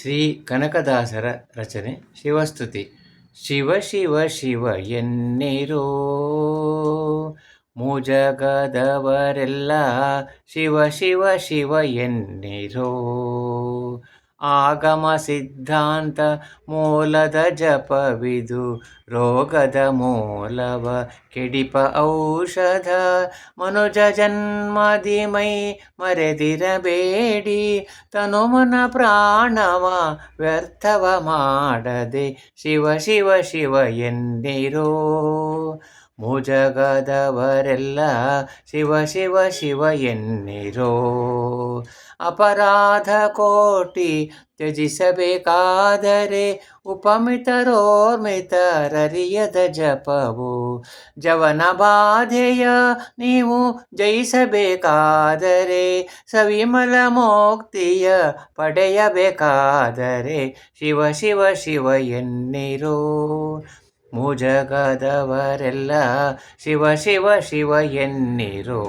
ಶ್ರೀ ಕನಕದಾಸರ ರಚನೆ ಶಿವಸ್ತುತಿ. ಶಿವ ಶಿವ ಶಿವ ಎನ್ನಿರೋ ಮುಜಗದವರೆಲ್ಲ, ಶಿವ ಶಿವ ಶಿವ ಎನ್ನಿರೋ. ಆಗಮ ಸಿದ್ಧಾಂತ ಮೂಲದ ಜಪವಿದು, ರೋಗದ ಮೂಲವ ಕೆಡಿಪ ಔಷಧ. ಮನುಜ ಜನ್ಮದಿ ಮೈ ಮರೆದಿರಬೇಡಿ, ತನುಮನ ಪ್ರಾಣವ ವ್ಯರ್ಥವ ಮಾಡದೆ, ಶಿವ ಶಿವ ಶಿವ ಎನ್ನಿರೋ. ಮುಜಗದವರೆಲ್ಲ ಶಿವ ಶಿವ ಶಿವ ಎನ್ನಿರೋ. ಅಪರಾಧ ಕೋಟಿ ತ್ಯಜಿಸಬೇಕಾದರೆ, ಉಪಮಿತರೋರ್ಮಿತರರಿಯದ ಜಪವು. ಜವನ ಬಾಧೆಯ ನೀವು ಜಯಿಸಬೇಕಾದರೆ, ಸವಿಮಲ ಮೋಕ್ತಿಯ ಪಡೆಯಬೇಕಾದರೆ, ಶಿವ ಶಿವ ಶಿವ ಎನ್ನಿರೋ. ಮುಜಗದವರೆಲ್ಲ ಶಿವ ಶಿವ ಶಿವ ಎನ್ನಿರೋ.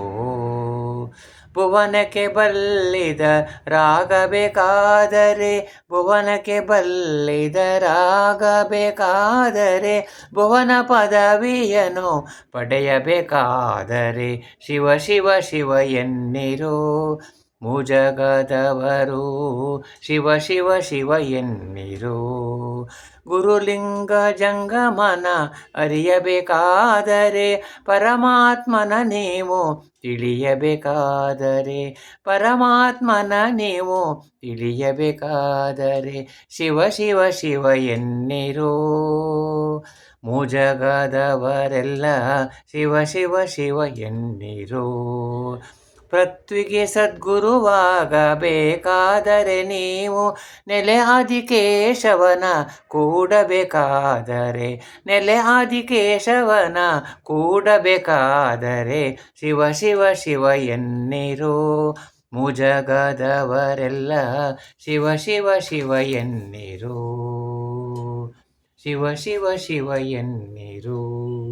ಭುವನಕ್ಕೆ ಬಲ್ಲಿದರಾಗಬೇಕಾದರೆ, ಭುವನಕ್ಕೆ ಬಲ್ಲಿದರಾಗಬೇಕಾದರೆ, ಭುವನ ಪದವಿಯನ್ನು ಪಡೆಯಬೇಕಾದರೆ, ಶಿವ ಶಿವ ಶಿವ ಎನ್ನಿರೋ. ಮುಜಗದವರು ಶಿವ ಶಿವ ಶಿವ ಎನ್ನಿರೋ. ಗುರುಲಿಂಗ ಜಂಗಮನ ಅರಿಯಬೇಕಾದರೆ, ಪರಮಾತ್ಮನ ನೀವು ತಿಳಿಯಬೇಕಾದರೆ, ಪರಮಾತ್ಮನ ನೀವು ತಿಳಿಯಬೇಕಾದರೆ, ಶಿವ ಶಿವ ಶಿವ ಎನ್ನಿರೋ. ಮುಜಗದವರೆಲ್ಲ ಶಿವ ಶಿವ ಶಿವ ಎನ್ನಿರೋ. ಪೃಥ್ವಿಗೆ ಸದ್ಗುರುವಾಗಬೇಕಾದರೆ, ನೀವು ನೆಲೆ ಆದಿಕೇಶವನ ಕೂಡಬೇಕಾದರೆ, ನೆಲೆ ಆದಿಕೇಶವನ ಕೂಡಬೇಕಾದರೆ, ಶಿವ ಶಿವ ಶಿವ ಎನ್ನಿರೋ. ಮುಜಗದವರೆಲ್ಲ ಶಿವ ಶಿವ ಶಿವ ಎನ್ನಿರೋ. ಶಿವ ಶಿವ ಶಿವ ಎನ್ನಿರೋ.